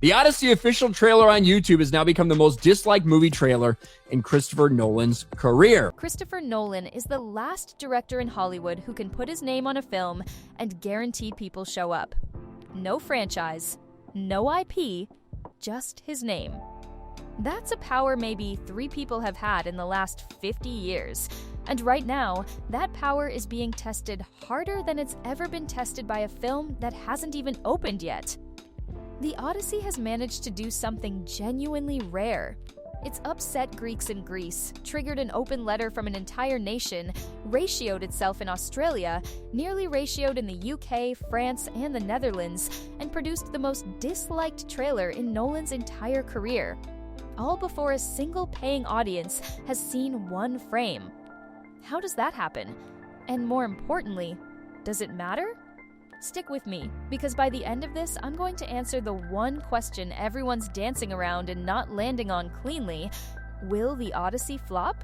The Odyssey official trailer on YouTube has now become the most disliked movie trailer in Christopher Nolan's career. Christopher Nolan is the last director in Hollywood who can put his name on a film and guarantee people show up. No franchise, no IP, just his name. That's a power maybe 3 people have had in the last 50 years. And right now, that power is being tested harder than it's ever been tested by a film that hasn't even opened yet. The Odyssey has managed to do something genuinely rare. It's upset Greeks in Greece, triggered an open letter from an entire nation, ratioed itself in Australia, nearly ratioed in the UK, France, and the Netherlands, and produced the most disliked trailer in Nolan's entire career. All before a single paying audience has seen one frame. How does that happen? And more importantly, does it matter? Stick with me, because by the end of this, I'm going to answer the one question everyone's dancing around and not landing on cleanly. Will the Odyssey flop?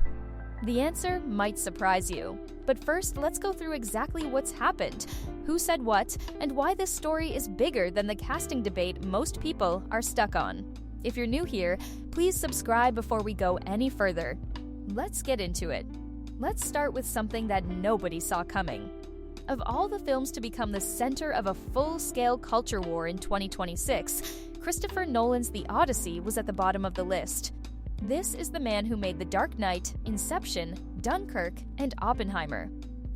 The answer might surprise you. But first, let's go through exactly what's happened, who said what, and why this story is bigger than the casting debate most people are stuck on. If you're new here, please subscribe before we go any further. Let's get into it. Let's start with something that nobody saw coming. Of all the films to become the center of a full-scale culture war in 2026, Christopher Nolan's The Odyssey was at the bottom of the list. This is the man who made The Dark Knight, Inception, Dunkirk, and Oppenheimer.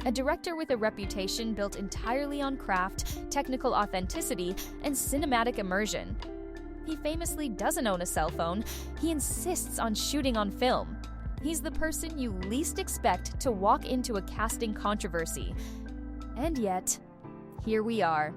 A director with a reputation built entirely on craft, technical authenticity, and cinematic immersion. He famously doesn't own a cell phone. He insists on shooting on film. He's the person you least expect to walk into a casting controversy. And yet, here we are.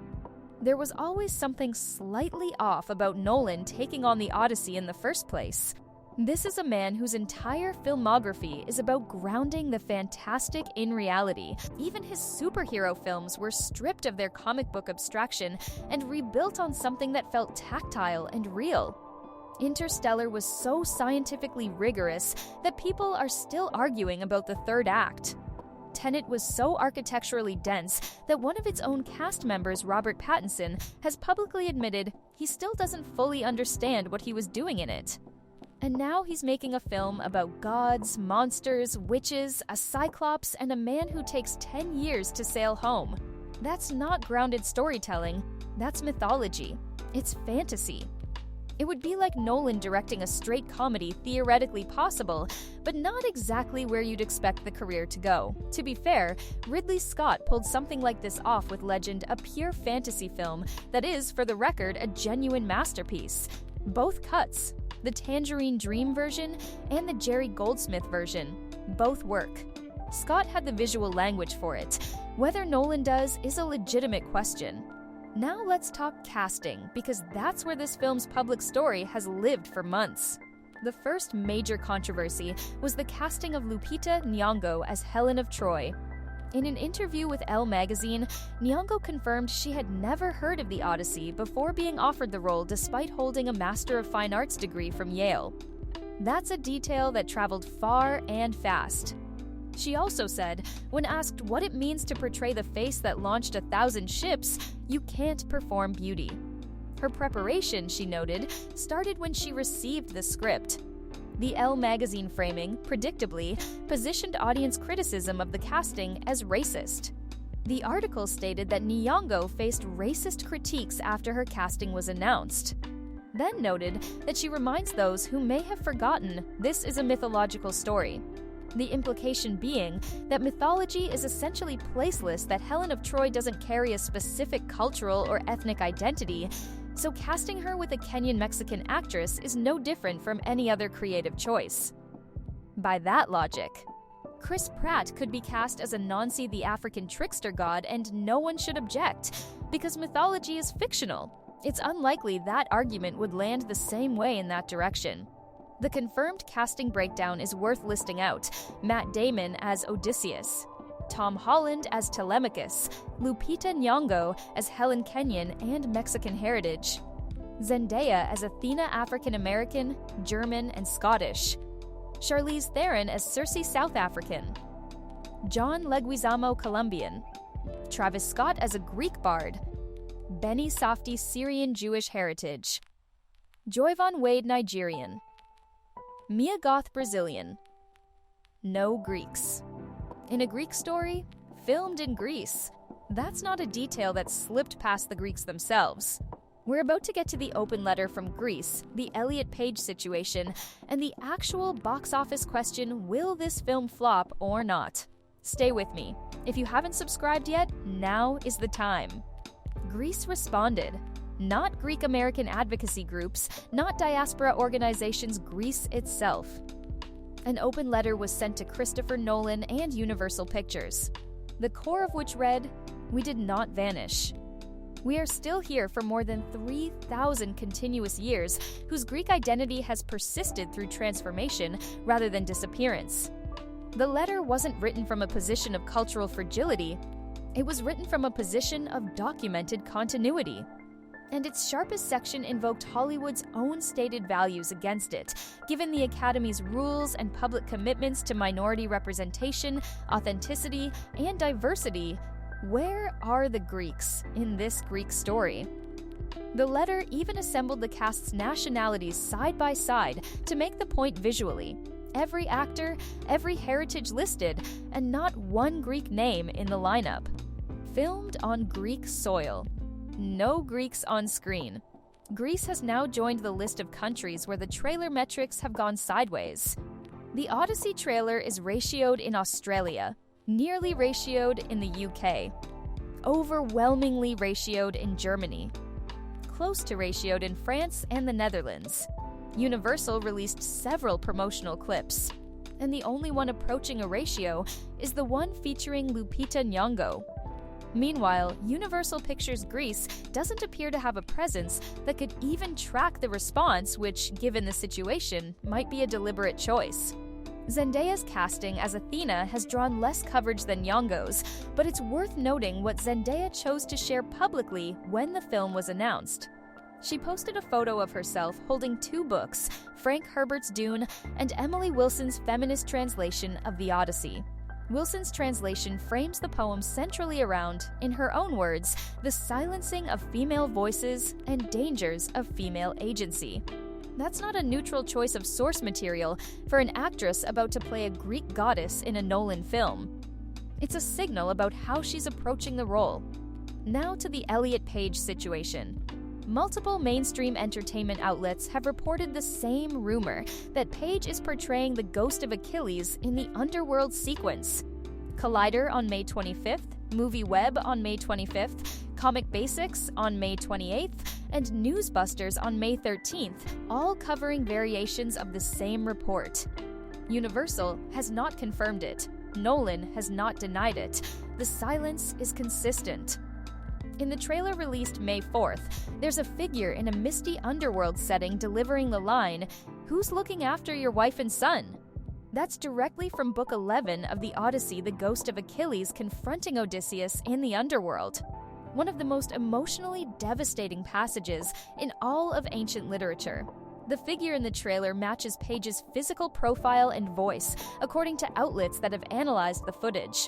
There was always something slightly off about Nolan taking on the Odyssey in the first place. This is a man whose entire filmography is about grounding the fantastic in reality. Even his superhero films were stripped of their comic book abstraction and rebuilt on something that felt tactile and real. Interstellar was so scientifically rigorous that people are still arguing about the third act. Tenet was so architecturally dense that one of its own cast members, Robert Pattinson, has publicly admitted he still doesn't fully understand what he was doing in it. And now he's making a film about gods, monsters, witches, a cyclops, and a man who takes 10 years to sail home. That's not grounded storytelling, that's mythology. It's fantasy. It would be like Nolan directing a straight comedy theoretically possible, but not exactly where you'd expect the career to go. To be fair, Ridley Scott pulled something like this off with Legend, a pure fantasy film that is, for the record, a genuine masterpiece. Both cuts, the Tangerine Dream version and the Jerry Goldsmith version, both work. Scott had the visual language for it. Whether Nolan does is a legitimate question. Now let's talk casting, because that's where this film's public story has lived for months. The first major controversy was the casting of Lupita Nyong'o as Helen of Troy. In an interview with Elle magazine, Nyong'o confirmed she had never heard of the Odyssey before being offered the role despite holding a Master of Fine Arts degree from Yale. That's a detail that traveled far and fast. She also said, when asked what it means to portray the face that launched 1,000 ships, you can't perform beauty. Her preparation, she noted, started when she received the script. The Elle magazine framing, predictably, positioned audience criticism of the casting as racist. The article stated that Nyong'o faced racist critiques after her casting was announced. Then noted that she reminds those who may have forgotten this is a mythological story. The implication being that mythology is essentially placeless, that Helen of Troy doesn't carry a specific cultural or ethnic identity, so casting her with a Kenyan-Mexican actress is no different from any other creative choice. By that logic, Chris Pratt could be cast as Anansi the African trickster god and no one should object, because mythology is fictional. It's unlikely that argument would land the same way in that direction. The confirmed casting breakdown is worth listing out: Matt Damon as Odysseus, Tom Holland as Telemachus, Lupita Nyong'o as Helen Kenyan and Mexican heritage, Zendaya as Athena African American, German, and Scottish, Charlize Theron as Cersei South African, John Leguizamo Colombian, Travis Scott as a Greek bard, Benny Safdie Syrian Jewish heritage. Joyvon Wade, Nigerian. Mia Goth, Brazilian. No Greeks. In a Greek story, filmed in Greece. That's not a detail that slipped past the Greeks themselves. We're about to get to the open letter from Greece, the Elliot Page situation, and the actual box office question, will this film flop or not? Stay with me. If you haven't subscribed yet, now is the time. Greece responded. Not Greek American advocacy groups, not diaspora organizations, Greece itself. An open letter was sent to Christopher Nolan and Universal Pictures, the core of which read, "We did not vanish. We are still here for more than 3,000 continuous years, whose Greek identity has persisted through transformation rather than disappearance." The letter wasn't written from a position of cultural fragility. It was written from a position of documented continuity. And its sharpest section invoked Hollywood's own stated values against it, given the Academy's rules and public commitments to minority representation, authenticity, and diversity. Where are the Greeks in this Greek story? The letter even assembled the cast's nationalities side by side to make the point visually. Every actor, every heritage listed, and not one Greek name in the lineup. Filmed on Greek soil. No Greeks on screen. Greece has now joined the list of countries where the trailer metrics have gone sideways. The Odyssey trailer is ratioed in Australia, nearly ratioed in the UK, overwhelmingly ratioed in Germany, close to ratioed in France and the Netherlands. Universal released several promotional clips, and the only one approaching a ratio is the one featuring Lupita Nyong'o. Meanwhile, Universal Pictures Greece doesn't appear to have a presence that could even track the response, which, given the situation, might be a deliberate choice. Zendaya's casting as Athena has drawn less coverage than Nyong'o's, but it's worth noting what Zendaya chose to share publicly when the film was announced. She posted a photo of herself holding two books, Frank Herbert's Dune and Emily Wilson's feminist translation of the Odyssey. Wilson's translation frames the poem centrally around, in her own words, the silencing of female voices and dangers of female agency. That's not a neutral choice of source material for an actress about to play a Greek goddess in a Nolan film. It's a signal about how she's approaching the role. Now to the Elliot Page situation. Multiple mainstream entertainment outlets have reported the same rumor that Page is portraying the ghost of Achilles in the Underworld sequence. Collider on May 25th, Movie Web on May 25th, Comic Basics on May 28th, and Newsbusters on May 13th, all covering variations of the same report. Universal has not confirmed it. Nolan has not denied it. The silence is consistent. In the trailer released May 4th, there's a figure in a misty underworld setting delivering the line, "Who's looking after your wife and son?" That's directly from Book 11 of the Odyssey, the ghost of Achilles confronting Odysseus in the underworld. One of the most emotionally devastating passages in all of ancient literature. The figure in the trailer matches Page's physical profile and voice, according to outlets that have analyzed the footage.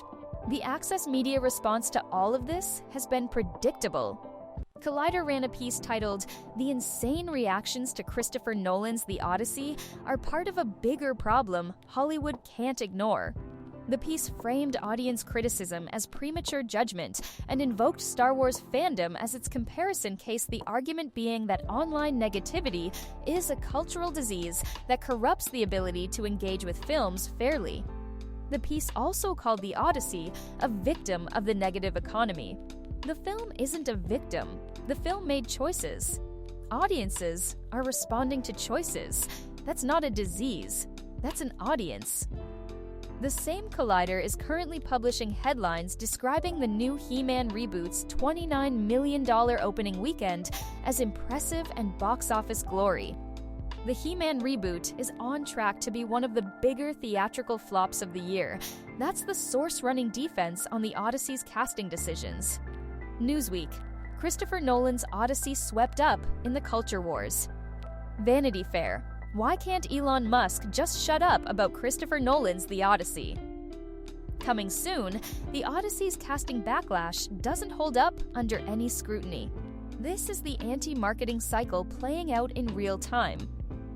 The Access Media response to all of this has been predictable. Collider ran a piece titled, "The insane reactions to Christopher Nolan's The Odyssey are part of a bigger problem Hollywood can't ignore." The piece framed audience criticism as premature judgment and invoked Star Wars fandom as its comparison case, the argument being that online negativity is a cultural disease that corrupts the ability to engage with films fairly. The piece also called The Odyssey a victim of the negative economy. The film isn't a victim. The film made choices. Audiences are responding to choices. That's not a disease. That's an audience. The same Collider is currently publishing headlines describing the new He-Man reboot's $29 million opening weekend as impressive and box office glory. The He-Man reboot is on track to be one of the bigger theatrical flops of the year. That's the source running defense on the Odyssey's casting decisions. Newsweek: Christopher Nolan's Odyssey swept up in the culture wars. Vanity Fair: why can't Elon Musk just shut up about Christopher Nolan's The Odyssey? Coming soon, The Odyssey's casting backlash doesn't hold up under any scrutiny. This is the anti-marketing cycle playing out in real time.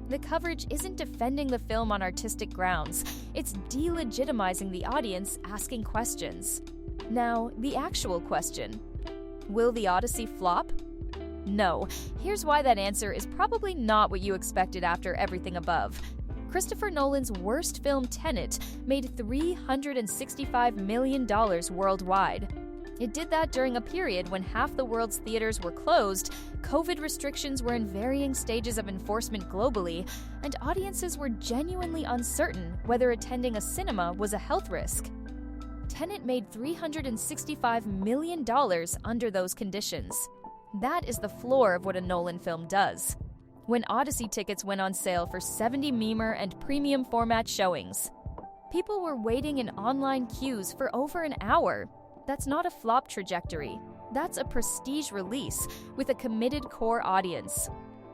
The coverage isn't defending the film on artistic grounds, it's delegitimizing the audience asking questions. Now, the actual question. Will the Odyssey flop? No. Here's why that answer is probably not what you expected after everything above. Christopher Nolan's worst film, Tenet, made $365 million worldwide. It did that during a period when half the world's theaters were closed, COVID restrictions were in varying stages of enforcement globally, and audiences were genuinely uncertain whether attending a cinema was a health risk. Tenet made $365 million under those conditions. That is the floor of what a Nolan film does. When Odyssey tickets went on sale for 70 memer and premium format showings, people were waiting in online queues for over an hour. That's not a flop trajectory. That's a prestige release with a committed core audience.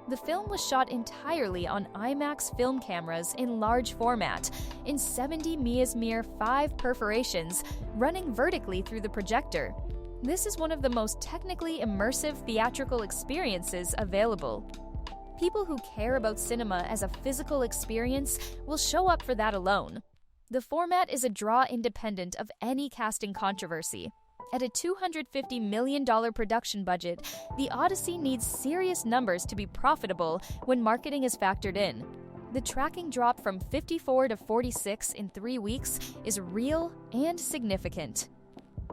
The film was shot entirely on IMAX film cameras in large format, in 70 ms 5 perforations, running vertically through the projector. This is one of the most technically immersive theatrical experiences available. People who care about cinema as a physical experience will show up for that alone. The format is a draw independent of any casting controversy. At a $250 million production budget, the Odyssey needs serious numbers to be profitable when marketing is factored in. The tracking drop from 54 to 46 in 3 weeks is real and significant.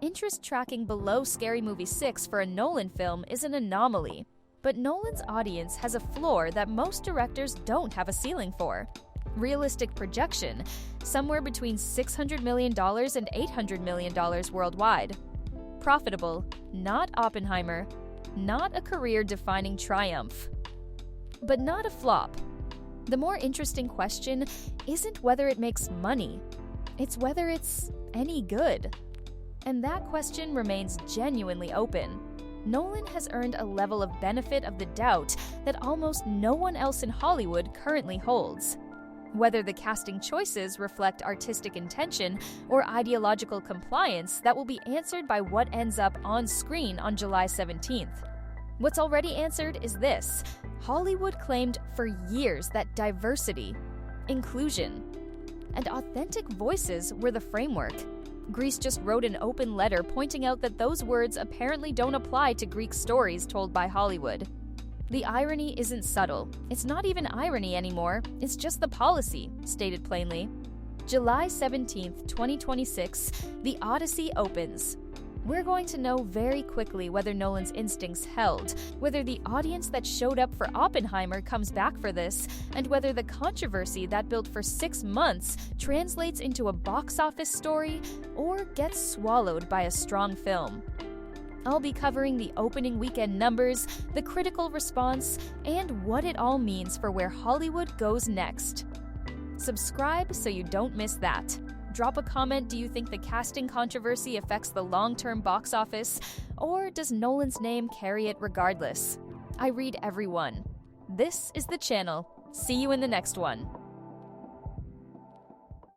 Interest tracking below Scary Movie 6 for a Nolan film is an anomaly, but Nolan's audience has a floor that most directors don't have a ceiling for. Realistic projection, somewhere between $600 million and $800 million worldwide. Profitable, not Oppenheimer, not a career-defining triumph. But not a flop. The more interesting question isn't whether it makes money, it's whether it's any good. And that question remains genuinely open. Nolan has earned a level of benefit of the doubt that almost no one else in Hollywood currently holds. Whether the casting choices reflect artistic intention or ideological compliance, that will be answered by what ends up on screen on July 17th. What's already answered is this: Hollywood claimed for years that diversity, inclusion, and authentic voices were the framework. Greece just wrote an open letter pointing out that those words apparently don't apply to Greek stories told by Hollywood. The irony isn't subtle. It's not even irony anymore. It's just the policy, stated plainly. July 17th, 2026, The Odyssey opens. We're going to know very quickly whether Nolan's instincts held, whether the audience that showed up for Oppenheimer comes back for this, and whether the controversy that built for 6 months translates into a box office story or gets swallowed by a strong film. I'll be covering the opening weekend numbers, the critical response, and what it all means for where Hollywood goes next. Subscribe so you don't miss that. Drop a comment. Do you think the casting controversy affects the long-term box office, or does Nolan's name carry it regardless? I read everyone. This is the channel. See you in the next one.